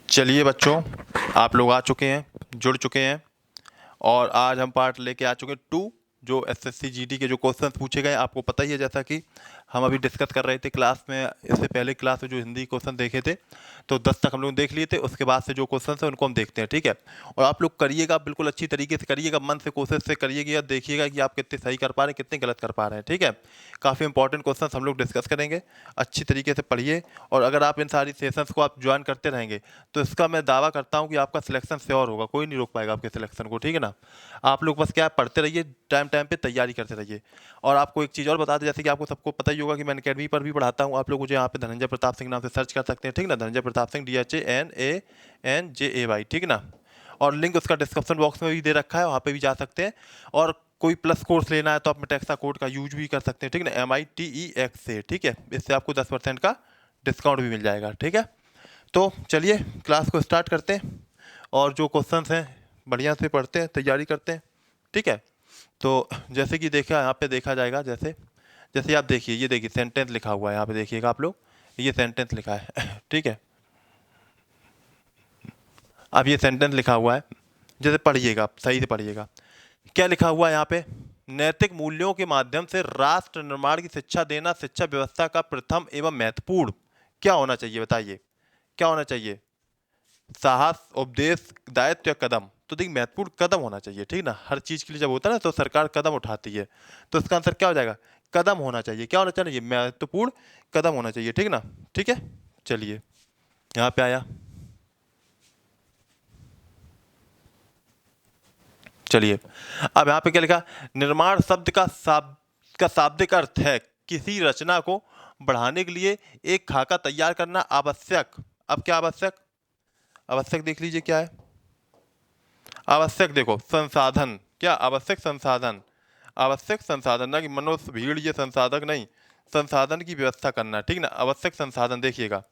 चलिए बच्चों, आप लोग आ चुके हैं, जुड़ चुके हैं और आज हम पार्ट लेके आ चुके हैं 2 जो एसएससी जीडी के जो क्वेश्चंस पूछे गए आपको पता ही है। जैसा कि हम अभी डिस्कस कर रहे थे क्लास में, इससे पहले क्लास में जो हिंदी क्वेश्चन देखे थे तो 10 तक हम लोग देख लिए थे। उसके बाद से जो क्वेश्चन है उनको हम देखते हैं, ठीक है। और आप लोग करिएगा, बिल्कुल अच्छी तरीके से करिएगा, मन से कोशिश से करिएगा, देखिएगा कि आप कितने सही कर पा रहे हैं, कितने गलत कर पा रहे हैं, ठीक है। काफ़ी इंपॉर्टेंट क्वेश्चन हम लोग डिस्कस करेंगे, अच्छी तरीके से पढ़िए। और अगर आप इन सारी सेशंस को आप ज्वाइन करते रहेंगे तो इसका मैं दावा करता हूँ कि आपका सिलेक्शन श्योर होगा, कोई नहीं रोक पाएगा आपके सिलेक्शन को, ठीक है ना। आप लोग बस क्या पढ़ते रहिए, टाइम टाइम पे तैयारी करते रहिए। और आपको एक चीज़ और बता दें, जैसे कि आपको सबको पता ही होगा कि मैं अकेडमी पर भी पढ़ाता हूँ। आप लोग मुझे यहाँ पे धनंजय प्रताप सिंह नाम से सर्च कर सकते हैं, ठीक ना। धनंजय प्रताप सिंह, DHANANJAY, ठीक ना। और लिंक उसका डिस्क्रिप्शन बॉक्स में भी दे रखा है, वहाँ पे भी जा सकते हैं। और कोई प्लस कोर्स लेना है तो आप मेटेक्सा कोड का यूज भी कर सकते हैं, ठीक ना, MITEX से, ठीक है। इससे आपको 10% का डिस्काउंट भी मिल जाएगा, ठीक है। तो चलिए क्लास को स्टार्ट करते हैं और जो क्वेश्चंस हैं बढ़िया से पढ़ते हैं, तैयारी करते हैं, ठीक है। तो जैसे कि देखा यहाँ पे देखा जाएगा, जैसे जैसे आप देखिए, ये देखिए सेंटेंस लिखा हुआ है यहाँ पे, देखिएगा आप लोग, ये सेंटेंस लिखा है ठीक है। अब ये सेंटेंस लिखा हुआ है, जैसे पढ़िएगा, आप सही से पढ़िएगा। क्या लिखा हुआ है यहाँ पे? नैतिक मूल्यों के माध्यम से राष्ट्र निर्माण की शिक्षा देना शिक्षा व्यवस्था का प्रथम एवं महत्वपूर्ण क्या होना चाहिए, बताइए क्या होना चाहिए? साहस, उपदेश, दायित्व या कदम? तो देखिए महत्वपूर्ण कदम होना चाहिए, ठीक ना। हर चीज के लिए जब होता है ना तो सरकार कदम उठाती है, तो इसका आंसर क्या हो जाएगा? कदम होना चाहिए। क्या होना चाहिए? महत्वपूर्ण कदम होना चाहिए, ठीक ना। ठीक है, चलिए यहाँ पे आया। चलिए अब यहाँ पे क्या लिखा? निर्माण शब्द का शाब्दिक अर्थ है किसी रचना को बढ़ाने के लिए एक खाका तैयार करना आवश्यक। अब क्या आवश्यक? आवश्यक देख लीजिए क्या है आवश्यक। देखो संसाधन, क्या आवश्यक? संसाधन, आवश्यक संसाधन, ना कि मनुष्य भीड़, ये संसाधक नहीं, संसाधन की व्यवस्था करना, ठीक ना। आवश्यक संसाधन, देखिएगा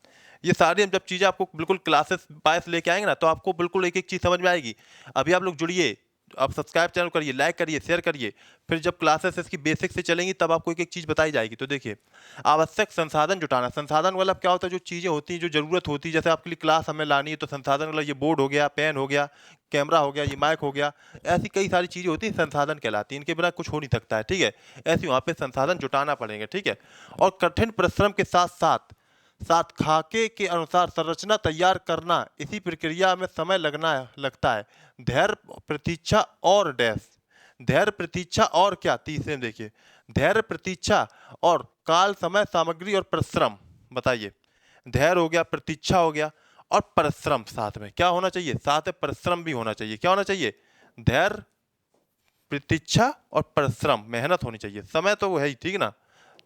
ये सारी हम जब चीज़ें आपको बिल्कुल क्लासेस बायस लेके आएंगे ना तो आपको बिल्कुल एक एक चीज़ समझ में आएगी। अभी आप लोग जुड़िए, आप सब्सक्राइब चैनल करिए, लाइक करिए, शेयर करिए, फिर जब क्लासेस इसकी बेसिक से चलेंगी तब आपको एक एक चीज़ बताई जाएगी। तो देखिए आवश्यक संसाधन जुटाना, संसाधन मतलब क्या होता है? जो चीज़ें होती हैं, जो ज़रूरत होती है, जैसे आपके लिए क्लास हमें लानी है तो संसाधन मतलब ये बोर्ड हो गया, पेन हो गया, कैमरा हो गया, ये माइक हो गया, ऐसी कई सारी चीज़ें होती हैं, संसाधन कहलाती हैं, इनके बिना कुछ हो नहीं सकता है, ठीक है। ऐसे वहाँ पे संसाधन जुटाना पड़ेंगे, ठीक है। और कठिन परिश्रम के साथ साथ साथ खाके के अनुसार संरचना तैयार करना, इसी प्रक्रिया में समय लगता है। धैर्य, प्रतीक्षा और डैश, धैर्य, प्रतीक्षा और क्या? तीसरे में देखिए, धैर्य, प्रतीक्षा और काल, समय, सामग्री और परिश्रम। बताइए, धैर्य हो गया, प्रतीक्षा हो गया और परिश्रम साथ में क्या होना चाहिए? साथ में परिश्रम भी होना चाहिए। क्या होना चाहिए? धैर्य, प्रतीक्षा और परिश्रम, मेहनत होनी चाहिए। समय तो वो है ही, ठीक ना,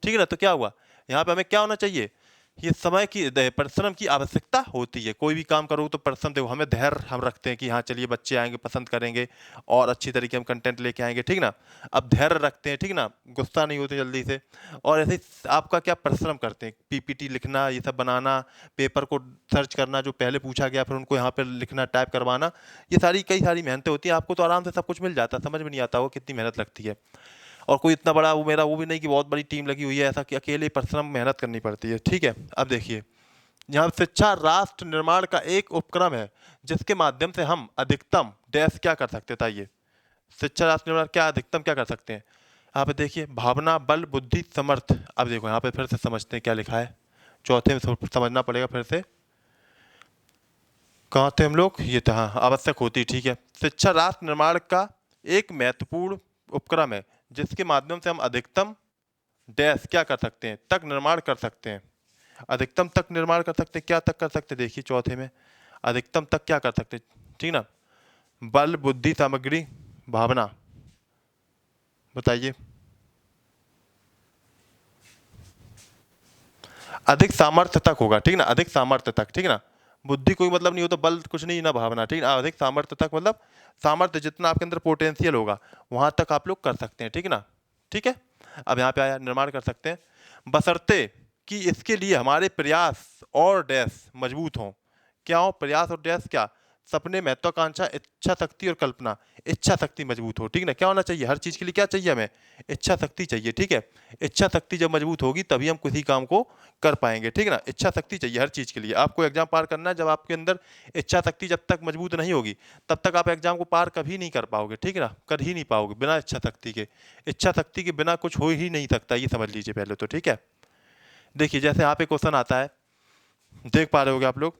ठीक है ना। तो क्या हुआ यहाँ पे? हमें क्या होना चाहिए? ये समय की परिश्रम की आवश्यकता होती है। कोई भी काम करो तो परिश्रम देखो, हमें धैर्य हम रखते हैं कि हाँ चलिए बच्चे आएंगे, पसंद करेंगे और अच्छी तरीके हम कंटेंट लेके आएंगे, ठीक ना। अब धैर्य रखते हैं, ठीक ना, गुस्सा नहीं होते जल्दी से। और ऐसे ही आपका क्या परिश्रम करते हैं, पीपीटी लिखना, ये सब बनाना, पेपर को सर्च करना जो पहले पूछा गया, फिर उनको यहाँ पर लिखना, टाइप करवाना, ये सारी कई सारी मेहनतें होती हैं। आपको तो आराम से सब कुछ मिल जाता है, समझ में नहीं आता वो कितनी मेहनत लगती है। और कोई इतना बड़ा वो मेरा वो भी नहीं कि बहुत बड़ी टीम लगी हुई है, ऐसा कि अकेले परिश्रम मेहनत करनी पड़ती है, ठीक है। अब देखिए यहाँ शिक्षा राष्ट्र निर्माण का एक उपक्रम है जिसके माध्यम से हम अधिकतम डैश क्या कर सकते हैं, बताइए। शिक्षा राष्ट्र निर्माण क्या अधिकतम क्या कर सकते हैं? यहाँ पे देखिए, भावना, बल, बुद्धि, समर्थ। अब देखो यहाँ पे फिर से समझते हैं क्या लिखा है, चौथे में समझना पड़ेगा फिर से। कहाँ थे हम लोग? ये था, हाँ, आवश्यक होती, ठीक है। शिक्षा राष्ट्र निर्माण का एक महत्वपूर्ण उपक्रम है जिसके माध्यम से हम अधिकतम डैश क्या कर सकते हैं, तक निर्माण कर सकते हैं। अधिकतम तक निर्माण कर सकते हैं, क्या तक कर सकते हैं? देखिए चौथे में अधिकतम तक क्या कर सकते हैं, ठीक ना। बल, बुद्धि, सामग्री, भावना, बताइए। अधिक सामर्थ्य तक होगा, ठीक ना, अधिक सामर्थ्य तक, ठीक ना। बुद्धि कोई मतलब नहीं हो तो बल कुछ नहीं ना, भावना, ठीक ना। अधिक सामर्थ्य तक मतलब सामर्थ्य, जितना आपके अंदर पोटेंशियल होगा वहां तक आप लोग कर सकते हैं, ठीक ना, ठीक है। अब यहाँ पे आया, निर्माण कर सकते हैं बशर्ते कि इसके लिए हमारे प्रयास और डैश मजबूत हों। क्या हो? प्रयास और डैश क्या? सपने, महत्वाकांक्षा, इच्छा शक्ति और कल्पना। इच्छा शक्ति मजबूत हो, ठीक ना। क्या होना चाहिए, हर चीज़ के लिए क्या चाहिए हमें, इच्छा शक्ति चाहिए, ठीक है। इच्छा शक्ति जब मजबूत होगी तभी हम किसी काम को कर पाएंगे, ठीक ना। इच्छा शक्ति चाहिए हर चीज़ के लिए। आपको एग्जाम पार करना है, जब आपके अंदर इच्छा शक्ति जब तक मजबूत नहीं होगी तब तक आप एग्जाम को पार कभी नहीं कर पाओगे, ठीक है ना, कर ही नहीं पाओगे बिना इच्छा शक्ति के। इच्छा शक्ति के बिना कुछ हो ही नहीं सकता, ये समझ लीजिए पहले तो, ठीक है। देखिए जैसे यहाँ पे क्वेश्चन आता है, देख पा रहे होगे आप लोग,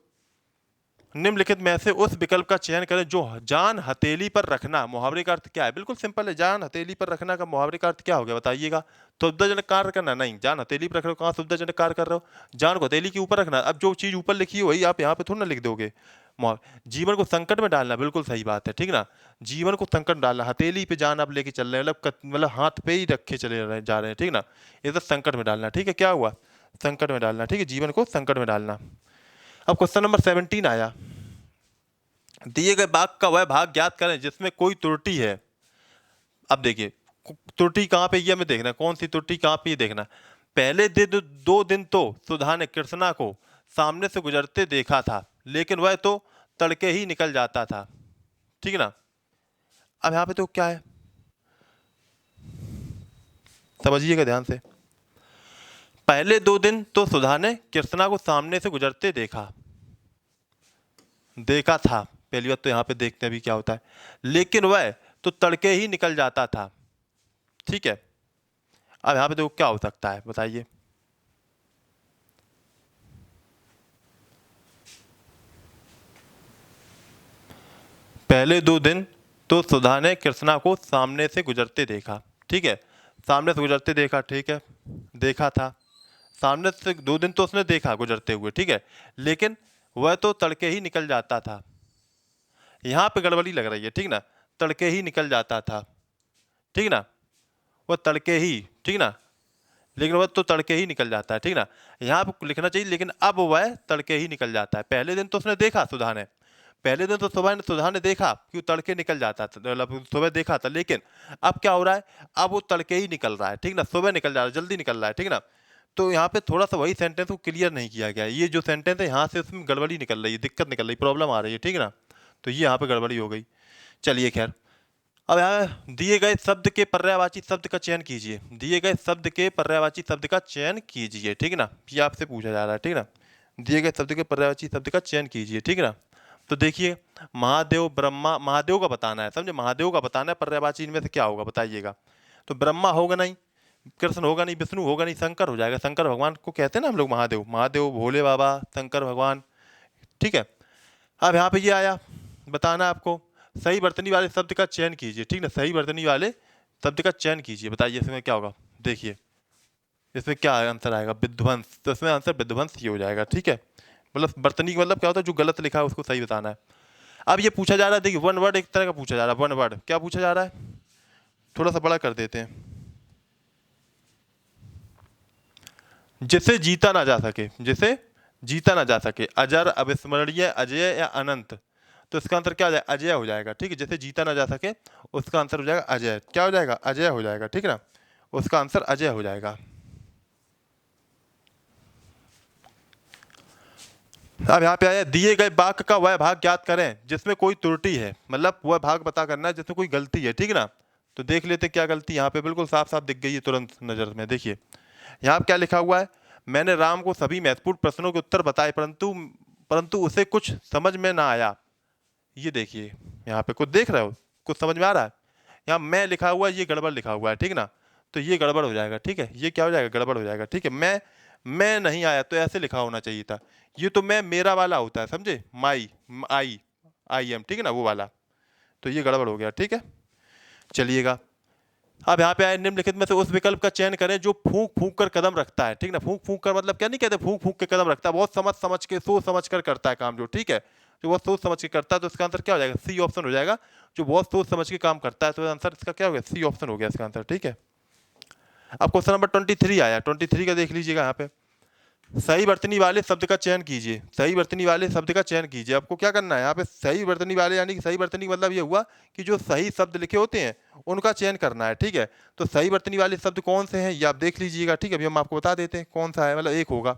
निम्नलिखित में से उस विकल्प का चयन करें जो जान हथेली पर रखना, मुहावरे का अर्थ क्या है, बिल्कुल सिंपल है, जान हथेली पर रखना का मुहावरे का अर्थ क्या हो गया बताइएगा। सुविधाजनक कार्य करना, नहीं, जान हथेली पर रख रहे हो, कहाँ सुविधाजनक कार्य कर रहे हो, जान को हथेली के ऊपर रखना। अब जो चीज ऊपर लिखी है वही आप यहाँ पे थोड़ा ना लिख दोगे। जीवन को संकट में डालना, बिल्कुल सही बात है, ठीक ना। जीवन को संकट में डालना, हथेली पे जान आप लेके चल रहे हैं, मतलब हाथ पे ही रखे जा रहे हैं, ठीक ना। ये तो संकट में डालना, ठीक है, क्या हुआ, संकट में डालना, ठीक है, जीवन को संकट में डालना। अब क्वेश्चन नंबर 17 आया, दिए गए वाक्य का वह भाग ज्ञात करें जिसमें कोई त्रुटि है। अब देखिए त्रुटि कहाँ पे ये हमें देखना, कौन सी त्रुटि कहाँ पे ये देखना। पहले दिन 2 दिन तो सुधा ने कृष्णा को सामने से गुजरते देखा था, लेकिन वह तो तड़के ही निकल जाता था, ठीक है ना। अब यहाँ पे तो क्या है, समझिएगा ध्यान से। पहले 2 दिन तो सुधा ने कृष्णा को सामने से गुजरते देखा था, पहली बात तो यहाँ पे देखते हैं अभी क्या होता है, लेकिन वह तो तड़के ही निकल जाता था, ठीक है। अब यहाँ पे देखो क्या हो सकता है बताइए। पहले 2 दिन तो सुधा ने कृष्णा को सामने से गुजरते देखा, ठीक है, सामने से गुजरते देखा, ठीक है, देखा था, सामने से 2 दिन तो उसने देखा गुजरते हुए, ठीक है, लेकिन वह तो तड़के ही निकल जाता था। यहाँ पे गड़बड़ी लग रही है, ठीक ना, तड़के ही निकल जाता था, ठीक ना, वह तड़के ही, ठीक ना, लेकिन वह तो तड़के ही निकल जाता है, ठीक ना। यहाँ पे लिखना चाहिए लेकिन अब वह तड़के ही निकल जाता है। पहले दिन तो उसने देखा सुधा ने, पहले दिन तो सुधा ने देखा कि वो तड़के निकल जाता था, मतलब सुबह देखा था, लेकिन अब क्या हो रहा है, अब वो तड़के ही निकल रहा है, ठीक ना, सुबह निकल जा रहा है, जल्दी निकल रहा है, ठीक ना। तो यहाँ पे थोड़ा सा वही सेंटेंस को क्लियर नहीं किया गया है, ये जो सेंटेंस है यहाँ से उसमें गड़बड़ी निकल रही है, दिक्कत निकल रही, प्रॉब्लम आ रही है, ठीक है ना। तो ये यहाँ पे गड़बड़ी हो गई। चलिए खैर, अब यहाँ दिए गए शब्द के पर्यायवाची शब्द का चयन कीजिए, दिए गए शब्द के पर्यायवाची शब्द का चयन कीजिए, ठीक है ना, ये आपसे पूछा जा रहा है, ठीक है ना। दिए गए शब्द के पर्यायवाची शब्द का चयन कीजिए, ठीक है ना। तो देखिए महादेव, ब्रह्मा, महादेव का बताना है, समझे, महादेव का बताना है, पर्यायवाची इनमें से क्या होगा बताइएगा। तो ब्रह्मा होगा नहीं, कृष्ण होगा नहीं, विष्णु होगा नहीं, शंकर हो जाएगा, शंकर भगवान को कहते हैं ना हम लोग महादेव, महादेव भोले बाबा, शंकर भगवान, ठीक है। अब यहाँ पे ये आया, बताना आपको, सही वर्तनी वाले शब्द का चयन कीजिए, ठीक ना, सही वर्तनी वाले शब्द का चयन कीजिए, बताइए इसमें क्या होगा। देखिए इसमें क्या आंसर आएगा, विध्वंस, तो इसमें आंसर विध्वंस ये हो जाएगा, ठीक है। मतलब वर्तनी मतलब क्या होता है, जो गलत लिखा है उसको सही बताना है। अब ये पूछा जा रहा है, देखिए वन वर्ड एक तरह का पूछा जा रहा है, वन वर्ड क्या पूछा जा रहा है, थोड़ा सा बड़ा कर देते हैं, जिसे जीता ना जा सके, जिसे जीता ना जा सके, अजर, अविस्मरणीय, अजय या अनंत। तो इसका आंसर क्या हो जाएगा, अजय हो जाएगा, ठीक है, जिसे जीता ना जा सके उसका आंसर हो जाएगा अजय, क्या हो जाएगा, अजय हो जाएगा, ठीक है ना, उसका आंसर अजय हो जाएगा। अब यहाँ पे आया, दिए गए वाक्य का वह भाग ज्ञात करें जिसमें कोई त्रुटि है, मतलब वह भाग पता करना है जिसमें कोई गलती है, ठीक है ना। तो देख लेते क्या गलती, यहाँ पे बिल्कुल साफ साफ दिख गई है तुरंत नजर में। देखिए यहाँ पे क्या लिखा हुआ है, मैंने राम को सभी महत्वपूर्ण प्रश्नों के उत्तर बताए परंतु परंतु उसे कुछ समझ में ना आया। ये देखिए यहाँ पे कुछ देख रहे हो, कुछ समझ में आ रहा है, यहाँ मैं लिखा हुआ है, ये गड़बड़ लिखा हुआ है, ठीक ना। तो ये गड़बड़ हो जाएगा, ठीक है, ये क्या हो जाएगा, गड़बड़ हो जाएगा, ठीक है। मैं नहीं आया तो ऐसे लिखा होना चाहिए था, ये तो मैं मेरा वाला होता है, समझे, माई, आई एम, ठीक है ना, वो वाला, तो ये गड़बड़ हो गया, ठीक है। चलिएगा अब यहाँ पे आए, निम्नलिखित में से उस विकल्प का चयन करें जो फूंक फूंक कर कदम रखता है, ठीक ना। फूंक फूंक कर मतलब क्या नहीं कहते, फूंक फूंक के कदम रखता है, बहुत समझ समझ के सोच समझ कर करता है काम जो, ठीक है, जो बहुत सोच समझ के करता है, तो इसका आंसर क्या हो जाएगा, सी ऑप्शन हो जाएगा, जो बहुत सोच समझ के काम करता है, तो आंसर इसका क्या हो गया, सी ऑप्शन हो गया इसका आंसर, ठीक है। अब क्वेश्चन नंबर 23 आया, 23 का देख लीजिएगा, यहाँ पे सही वर्तनी वाले शब्द का चयन कीजिए, सही वर्तनी वाले शब्द का चयन कीजिए। आपको क्या करना है यहाँ पे, सही वर्तनी वाले, यानी कि सही वर्तनी मतलब ये हुआ कि जो सही शब्द लिखे होते हैं उनका चयन करना है, ठीक है। तो सही वर्तनी वाले शब्द कौन से हैं ये आप देख लीजिएगा, ठीक है, अभी हम आपको बता देते हैं कौन सा है, मतलब एक होगा,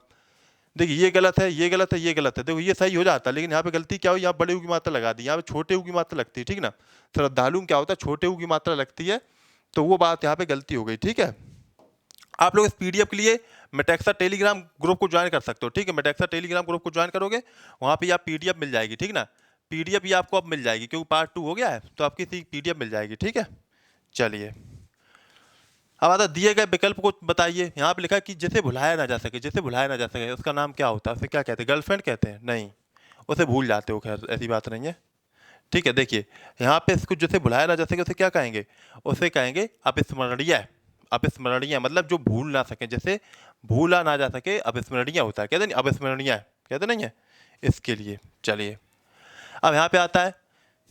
देखिए ये गलत है, ये गलत है, ये गलत है। देखो ये सही हो जाता है, लेकिन यहाँ पे गलती क्या हुई, यहाँ बड़े ऊ की मात्रा लगा दी, यहाँ पे छोटे ऊ की मात्रा लगती है, ठीक ना। श्रद्धालु में क्या होता है, छोटे ऊ की मात्रा लगती है, तो वो बात यहाँ पे गलती हो गई, ठीक है। आप लोग इस पीडीएफ के लिए मेटेक्सा टेलीग्राम ग्रुप को ज्वाइन कर सकते हो, ठीक है। मेटेक्सा टेलीग्राम ग्रुप को ज्वाइन करोगे, वहाँ पे आप पीडीएफ मिल जाएगी, ठीक ना। पीडीएफ ये आपको अब मिल जाएगी, क्योंकि पार्ट 2 हो गया है, तो आपकी पीडीएफ मिल जाएगी, ठीक है। चलिए अब आता दिए गए विकल्प को बताइए। यहाँ पे लिखा है कि जिसे भुलाया ना जा सके, जिसे भुलाया ना जा सके उसका नाम क्या होता है, उसे क्या कहते हैं, गर्लफ्रेंड कहते हैं, नहीं, उसे भूल जाते हो, खैर ऐसी बात नहीं है, ठीक है। देखिए यहाँ पे इसको जिसे भुलाया ना जा सके उसे क्या कहेंगे, उसे कहेंगे अविस्मरणीय। अविस्मरणीय मतलब जो भूल ना सके, जैसे भूला ना जा सके, अविस्मरणीय होता है, कहते नहीं अविस्मरणीय, कहते नहीं है, इसके लिए। चलिए अब यहाँ पे आता है,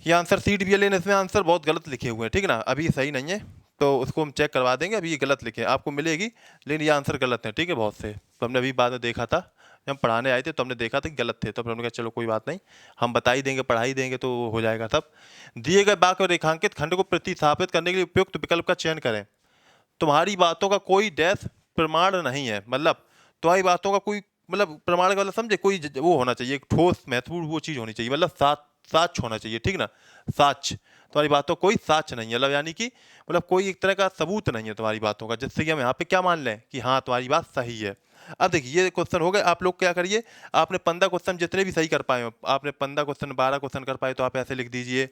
ये आंसर सीट भी है, लेकिन इसमें आंसर बहुत गलत लिखे हुए हैं, ठीक ना, अभी सही नहीं है, तो उसको हम चेक करवा देंगे। अभी ये गलत लिखे आपको मिलेगी, लेकिन ये आंसर गलत है, ठीक है, बहुत से। तो हमने अभी बाद में देखा था, जब हम पढ़ाने आए थे तो हमने देखा था कि गलत थे, तो हमने कहा चलो कोई बात नहीं, हम बता ही देंगे, पढ़ा ही देंगे, तो हो जाएगा सब। दिए गए वाक्य और रेखांकित खंड को प्रतिस्थापित करने के लिए उपयुक्त विकल्प का चयन करें। तुम्हारी बातों का कोई डैश प्रमाण नहीं है, मतलब तुम्हारी बातों का कोई मतलब प्रमाण का मतलब समझे, कोई वो होना चाहिए, एक ठोस महत्वपूर्ण वो चीज़ होनी चाहिए, मतलब साक्ष्य होना चाहिए, ठीक ना, साक्ष्य। तुम्हारी बातों कोई साक्ष्य नहीं है, मतलब यानी कि मतलब कोई एक तरह का सबूत नहीं है तुम्हारी बातों का, जिससे कि हम यहाँ पे क्या मान लें कि हाँ तुम्हारी बात सही है। अब देखिए ये क्वेश्चन हो गए, आप लोग क्या करिए, आपने 15 क्वेश्चन जितने भी सही कर पाए हो, आपने 15 क्वेश्चन 12 क्वेश्चन कर पाए तो आप ऐसे लिख दीजिए,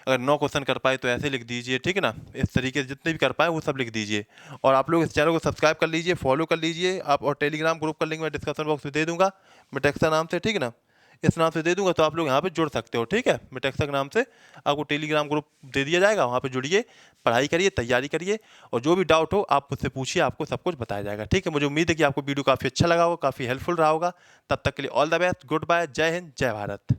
अगर 9 क्वेश्चन कर पाए तो ऐसे लिख दीजिए, ठीक है ना। इस तरीके से जितने भी कर पाए वो सब लिख दीजिए, और आप लोग इस चैनल को सब्सक्राइब कर लीजिए, फॉलो कर लीजिए आप, और टेलीग्राम ग्रुप का लिंक मैं डिस्क्रिप्शन बॉक्स में दे दूंगा, मेटेक्सा नाम से, ठीक है ना, इस नाम से दे दूंगा, तो आप लोग यहाँ पे जुड़ सकते हो, ठीक है। मेटेक्सा के नाम से आपको टेलीग्राम ग्रुप दे दिया जाएगा, वहाँ पे जुड़िए, पढ़ाई करिए, तैयारी करिए, और जो भी डाउट हो आप मुझसे पूछिए, आपको सब कुछ बताया जाएगा, ठीक है। मुझे उम्मीद है कि आपको वीडियो काफ़ी अच्छा लगा होगा, काफ़ी हेल्पफुल रहा होगा। तब तक के लिए all the best, good bye, जय हिंद, जय भारत।